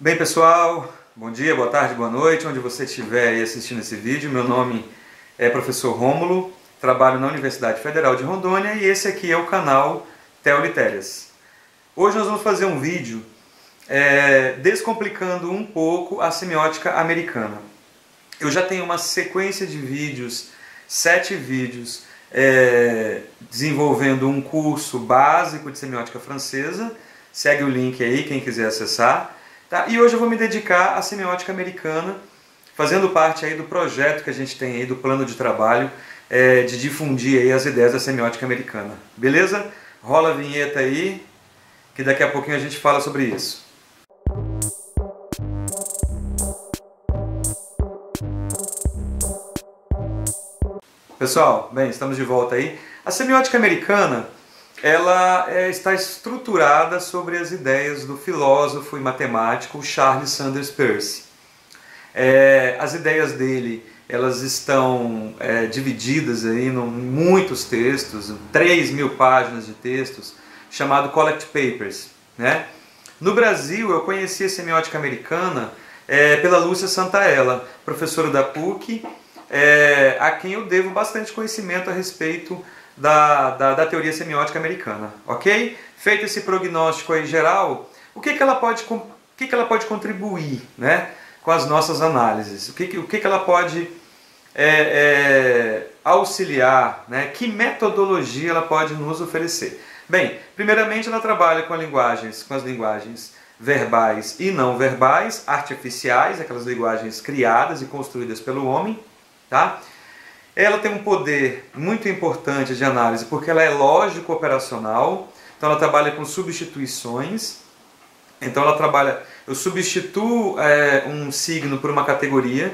Bem, pessoal, bom dia, boa tarde, boa noite, onde você estiver aí assistindo esse vídeo. Meu nome é professor Rômulo, trabalho na Universidade Federal de Rondônia e esse aqui é o canal Teolitérias. Hoje nós vamos fazer um vídeo descomplicando um pouco a semiótica americana. Eu já tenho uma sequência de vídeos, 7 vídeos, desenvolvendo um curso básico de semiótica francesa. Segue o link aí, quem quiser acessar. Tá? E hoje eu vou me dedicar à semiótica americana, fazendo parte aí do projeto que a gente tem aí, do plano de trabalho, de difundir aí as ideias da semiótica americana. Beleza? Rola a vinheta aí, que daqui a pouquinho a gente fala sobre isso. Pessoal, bem, estamos de volta aí. A semiótica americana, ela está estruturada sobre as ideias do filósofo e matemático Charles Sanders Peirce. As ideias dele, elas estão divididas aí em muitos textos, 3.000 páginas de textos, chamado Collect Papers, né? No Brasil, eu conheci a semiótica americana pela Lúcia Santaella, professora da PUC, a quem eu devo bastante conhecimento a respeito da teoria semiótica americana, ok? Feito esse prognóstico aí geral, o que ela pode contribuir, né, com as nossas análises? O que ela pode auxiliar, né? Que metodologia ela pode nos oferecer? Bem, primeiramente ela trabalha com as linguagens verbais e não verbais, artificiais, aquelas linguagens criadas e construídas pelo homem, tá? Ela tem um poder muito importante de análise porque ela é lógico-operacional, então ela trabalha com substituições. Então eu substituo um signo por uma categoria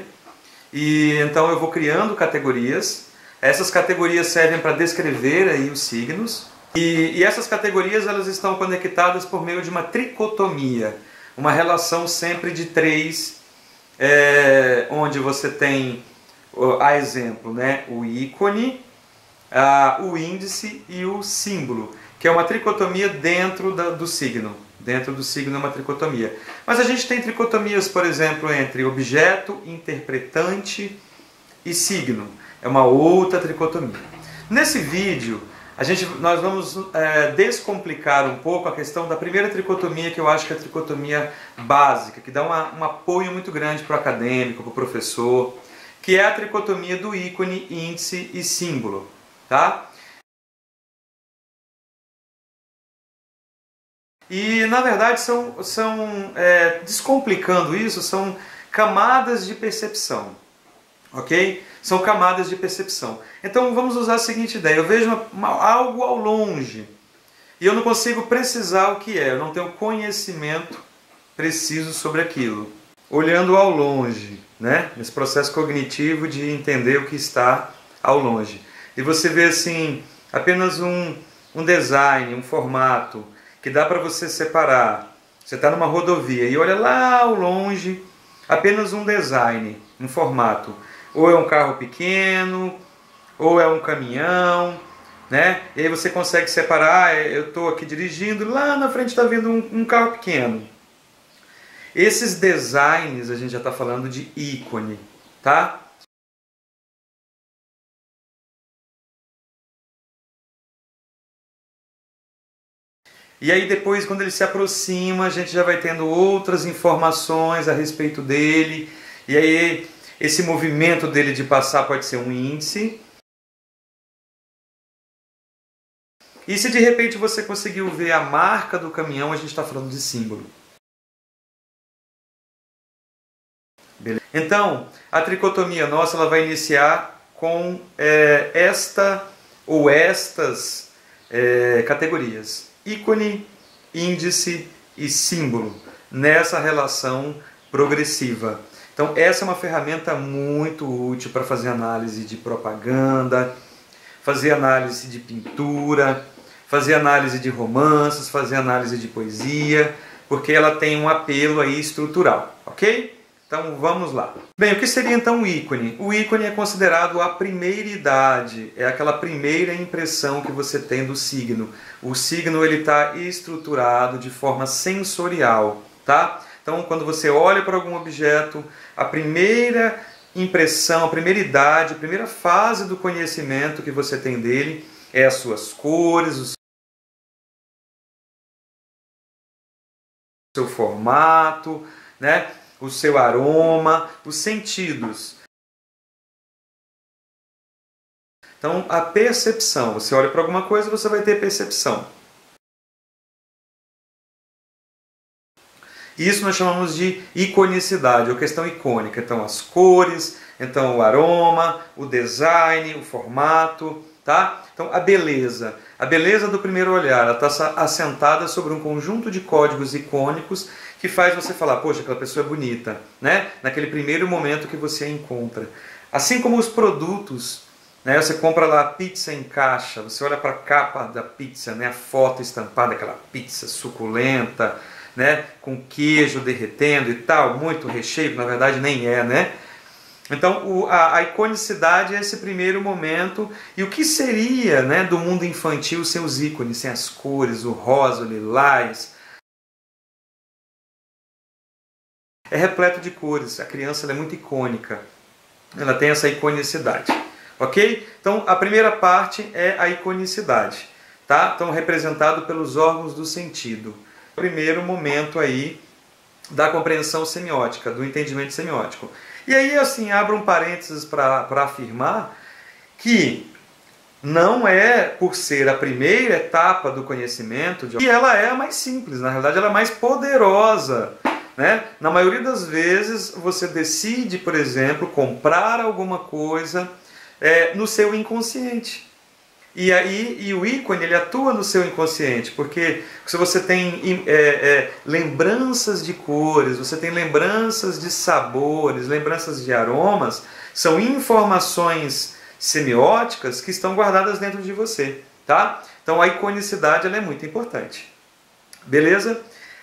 e então eu vou criando categorias. Essas categorias servem para descrever aí os signos e essas categorias elas estão conectadas por meio de uma tricotomia, uma relação sempre de 3, onde você tem a exemplo, né, o ícone, o índice e o símbolo, que é uma tricotomia dentro do signo. Dentro do signo é uma tricotomia. Mas a gente tem tricotomias, por exemplo, entre objeto, interpretante e signo. É uma outra tricotomia. Nesse vídeo, nós vamos descomplicar um pouco a questão da primeira tricotomia, que eu acho que é a tricotomia básica, que dá um apoio muito grande para o acadêmico, para o professor, que é a tricotomia do ícone, índice e símbolo, tá? E, na verdade, descomplicando isso, são camadas de percepção, ok? São camadas de percepção. Então, vamos usar a seguinte ideia. Eu vejo algo ao longe e eu não consigo precisar o que é, eu não tenho conhecimento preciso sobre aquilo. Olhando ao longe, né? Nesse processo cognitivo de entender o que está ao longe. E você vê assim, apenas um design, um formato, que dá para você separar. Você está numa rodovia e olha lá ao longe, apenas um design, um formato. Ou é um carro pequeno, ou é um caminhão, né? E aí você consegue separar, eu estou aqui dirigindo, lá na frente está vindo um carro pequeno. Esses designs a gente já está falando de ícone, tá? E aí depois, quando ele se aproxima, a gente já vai tendo outras informações a respeito dele. E aí esse movimento dele de passar pode ser um índice. E se de repente você conseguiu ver a marca do caminhão, a gente está falando de símbolo. Beleza? Então, a tricotomia nossa ela vai iniciar com esta ou estas categorias: ícone, índice e símbolo, nessa relação progressiva. Então, essa é uma ferramenta muito útil para fazer análise de propaganda, fazer análise de pintura, fazer análise de romances, fazer análise de poesia, porque ela tem um apelo aí estrutural, ok? Então vamos lá. Bem, o que seria então o ícone? O ícone é considerado a primeira idade, é aquela primeira impressão que você tem do signo. O signo ele está estruturado de forma sensorial, tá? Então, quando você olha para algum objeto, a primeira impressão, a primeira idade, a primeira fase do conhecimento que você tem dele é as suas cores, o seu formato, né? O seu aroma, os sentidos. Então, a percepção. Você olha para alguma coisa, você vai ter percepção. Isso nós chamamos de iconicidade, ou questão icônica. Então, as cores, então o aroma, o design, o formato, tá? Então, a beleza. A beleza do primeiro olhar, ela está assentada sobre um conjunto de códigos icônicos que faz você falar, poxa, aquela pessoa é bonita, né? Naquele primeiro momento que você a encontra. Assim como os produtos, né? Você compra lá a pizza em caixa, você olha para a capa da pizza, né? A foto estampada, aquela pizza suculenta, né? Com queijo derretendo e tal, muito recheio, na verdade nem é, né? Então a iconicidade é esse primeiro momento. E o que seria, né, do mundo infantil sem os ícones, sem as cores, o rosa, o lilás? É repleto de cores, a criança ela é muito icônica, ela tem essa iconicidade, ok? Então a primeira parte é a iconicidade, tá? Então representado pelos órgãos do sentido. Primeiro momento aí da compreensão semiótica, do entendimento semiótico. E aí, assim, abro um parênteses para afirmar que não é por ser a primeira etapa do conhecimento que ela é a mais simples, na realidade ela é mais poderosa, né? Na maioria das vezes você decide, por exemplo, comprar alguma coisa no seu inconsciente. E o ícone ele atua no seu inconsciente, porque se você tem lembranças de cores, você tem lembranças de sabores, lembranças de aromas, são informações semióticas que estão guardadas dentro de você, tá? Então a iconicidade ela é muito importante. Beleza?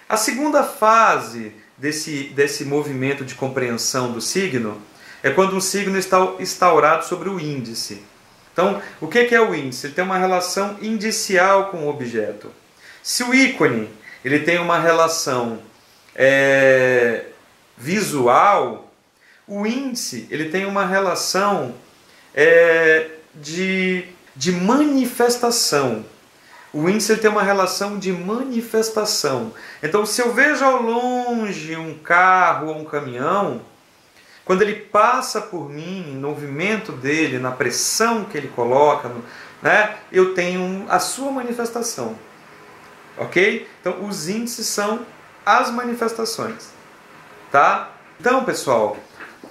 A segunda fase desse movimento de compreensão do signo é quando um signo está instaurado sobre o índice. Então, o que é o índice? Ele tem uma relação indicial com o objeto. Se o ícone ele tem uma relação visual, o índice ele tem uma relação de manifestação. O índice ele tem uma relação de manifestação. Então, se eu vejo ao longe um carro ou um caminhão, quando ele passa por mim, no movimento dele, na pressão que ele coloca, né, eu tenho a sua manifestação. Ok? Então, os índices são as manifestações. Tá? Então, pessoal,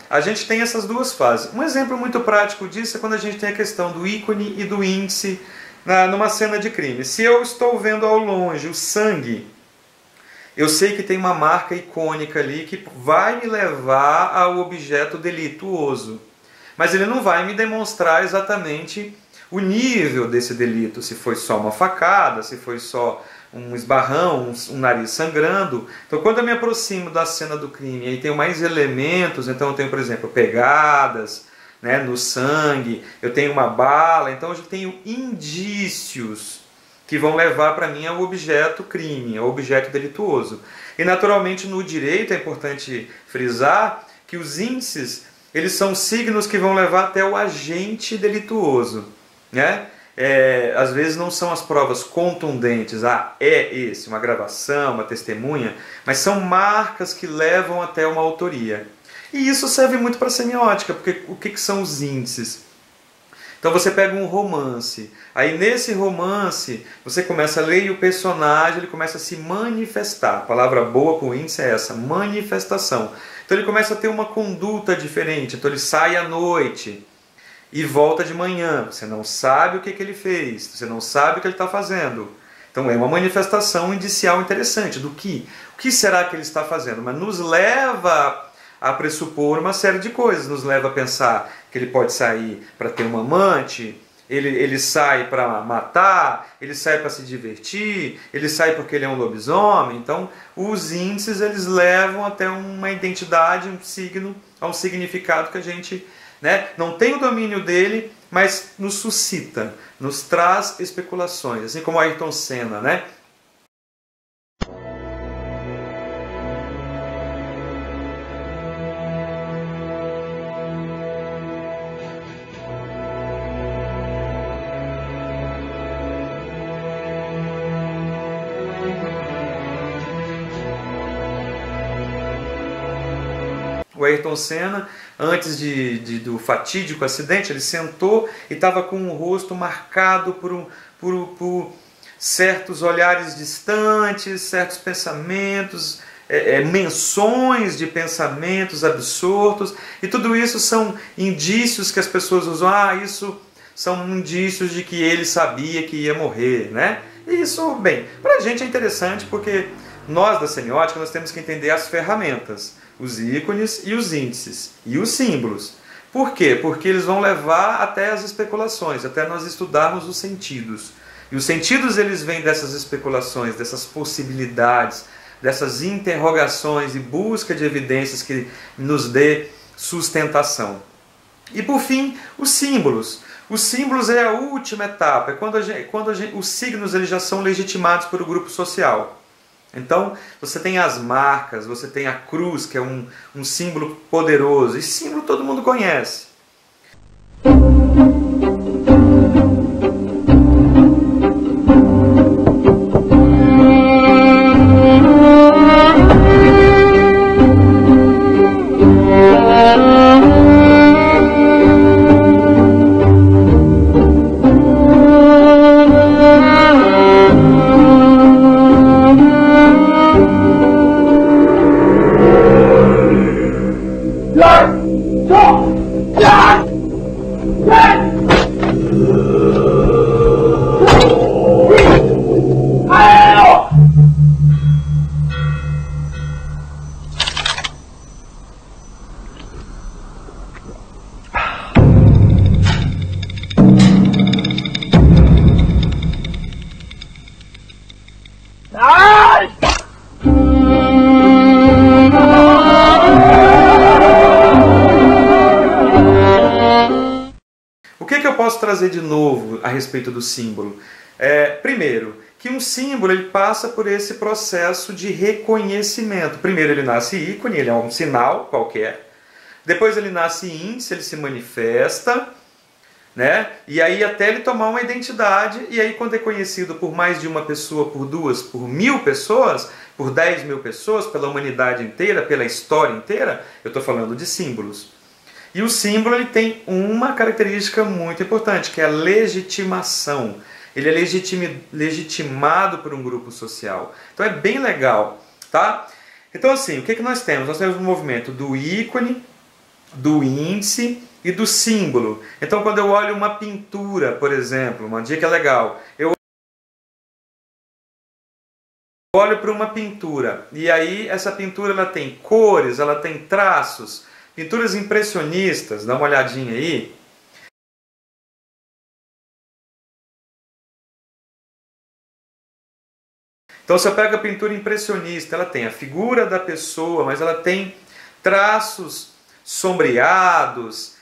a gente tem essas duas fases. Um exemplo muito prático disso é quando a gente tem a questão do ícone e do índice numa cena de crime. Se eu estou vendo ao longe o sangue, eu sei que tem uma marca icônica ali que vai me levar ao objeto delituoso. Mas ele não vai me demonstrar exatamente o nível desse delito, se foi só uma facada, se foi só um esbarrão, um nariz sangrando. Então, quando eu me aproximo da cena do crime e tenho mais elementos, então eu tenho, por exemplo, pegadas, né, no sangue, eu tenho uma bala, então eu já tenho indícios que vão levar para mim ao objeto crime, ao objeto delituoso. E naturalmente no direito é importante frisar que os índices eles são signos que vão levar até o agente delituoso, né? Às vezes não são as provas contundentes, é esse, uma gravação, uma testemunha, mas são marcas que levam até uma autoria. E isso serve muito para a semiótica, porque o que são os índices? Então você pega um romance, aí nesse romance você começa a ler e o personagem ele começa a se manifestar. A palavra boa para o índice é essa, manifestação. Então ele começa a ter uma conduta diferente, então ele sai à noite e volta de manhã. Você não sabe o que ele fez, você não sabe o que ele está fazendo. Então é uma manifestação indicial interessante do que. O que será que ele está fazendo? Mas nos leva a pressupor uma série de coisas, nos leva a pensar que ele pode sair para ter uma amante, ele sai para matar, ele sai para se divertir, ele sai porque ele é um lobisomem. Então os índices eles levam até uma identidade, um signo, a um significado que a gente, né, não tem o domínio dele, mas nos suscita, nos traz especulações, assim como Ayrton Senna, né? O Ayrton Senna, antes do fatídico acidente, ele sentou e estava com o rosto marcado por certos olhares distantes, certos pensamentos, menções de pensamentos absortos, e tudo isso são indícios que as pessoas usam. Isso são indícios de que ele sabia que ia morrer, né? E isso, bem, para a gente é interessante porque nós da semiótica nós temos que entender as ferramentas, os ícones e os índices, e os símbolos. Por quê? Porque eles vão levar até as especulações, até nós estudarmos os sentidos. E os sentidos eles vêm dessas especulações, dessas possibilidades, dessas interrogações e busca de evidências que nos dê sustentação. E por fim, os símbolos. Os símbolos é a última etapa, é quando os signos eles já são legitimados por um grupo social. Então, você tem as marcas, você tem a cruz, que é um símbolo poderoso, e símbolo todo mundo conhece. O que eu posso trazer de novo a respeito do símbolo? Primeiro, que um símbolo ele passa por esse processo de reconhecimento. Primeiro ele nasce ícone, ele é um sinal qualquer. Depois ele nasce índice, ele se manifesta, né? E aí até ele tomar uma identidade, e aí quando é conhecido por mais de uma pessoa, por duas, por 1000 pessoas, por 10.000 pessoas, pela humanidade inteira, pela história inteira, eu estou falando de símbolos. E o símbolo ele tem uma característica muito importante, que é a legitimação. Ele é legitimado por um grupo social. Então é bem legal, tá? Então assim, o que nós temos? Nós temos um movimento do ícone, do índice e do símbolo. Então quando eu olho uma pintura, por exemplo, uma dica legal, eu olho para uma pintura e aí essa pintura ela tem cores, ela tem traços, pinturas impressionistas, dá uma olhadinha aí. Então você pega a pintura impressionista, ela tem a figura da pessoa, mas ela tem traços sombreados,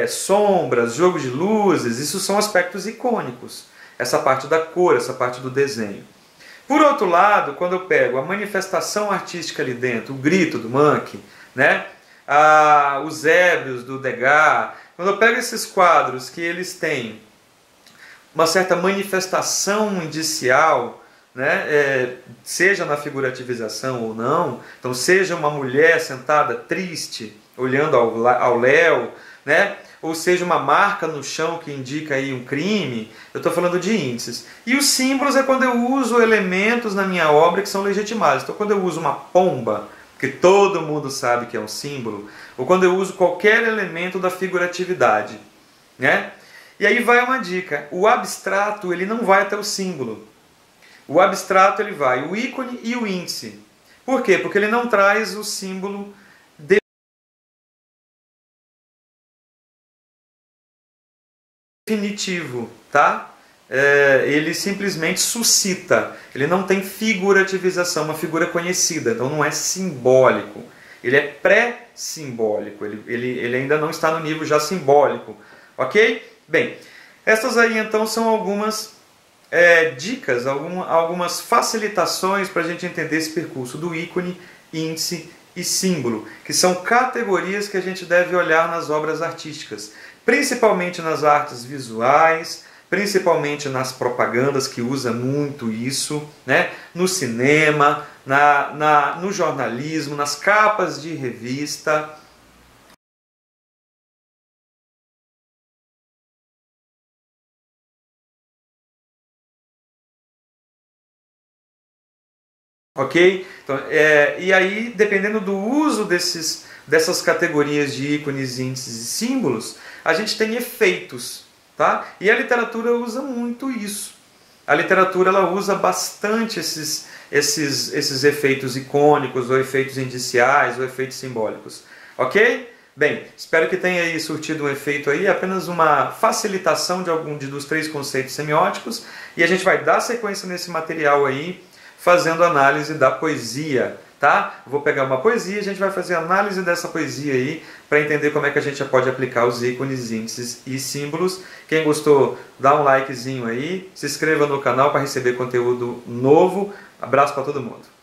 sombras, jogo de luzes, isso são aspectos icônicos. Essa parte da cor, essa parte do desenho. Por outro lado, quando eu pego a manifestação artística ali dentro, o grito do Munch, né? Os ébrios do Degas, quando eu pego esses quadros que eles têm uma certa manifestação indicial, né? Seja na figurativização ou não, então seja uma mulher sentada triste, olhando ao léu, né? Ou seja uma marca no chão que indica aí um crime, eu estou falando de índices. E os símbolos é quando eu uso elementos na minha obra que são legitimados. Então quando eu uso uma pomba, que todo mundo sabe que é um símbolo, ou quando eu uso qualquer elemento da figuratividade, né? E aí vai uma dica, o abstrato ele não vai até o símbolo. O abstrato ele vai o ícone e o índice. Por quê? Porque ele não traz o símbolo definitivo, tá? Ele simplesmente suscita, ele não tem figurativização, uma figura conhecida, então não é simbólico, ele é pré-simbólico, ele ainda não está no nível já simbólico, ok? Bem, essas aí então são algumas dicas, algumas facilitações para a gente entender esse percurso do ícone, índice e símbolo, que são categorias que a gente deve olhar nas obras artísticas, principalmente nas artes visuais, principalmente nas propagandas, que usa muito isso, né? No cinema, no jornalismo, nas capas de revista, ok? Então, e aí, dependendo do uso dessas categorias de ícones, índices e símbolos, a gente tem efeitos, tá? E a literatura usa muito isso. A literatura ela usa bastante esses efeitos icônicos, ou efeitos indiciais, ou efeitos simbólicos. Ok? Bem, espero que tenha aí surtido um efeito aí, apenas uma facilitação de algum dos 3 conceitos semióticos, e a gente vai dar sequência nesse material aí, fazendo análise da poesia, tá? Vou pegar uma poesia, a gente vai fazer análise dessa poesia aí, para entender como é que a gente pode aplicar os ícones, índices e símbolos. Quem gostou, dá um likezinho aí, se inscreva no canal para receber conteúdo novo. Abraço para todo mundo.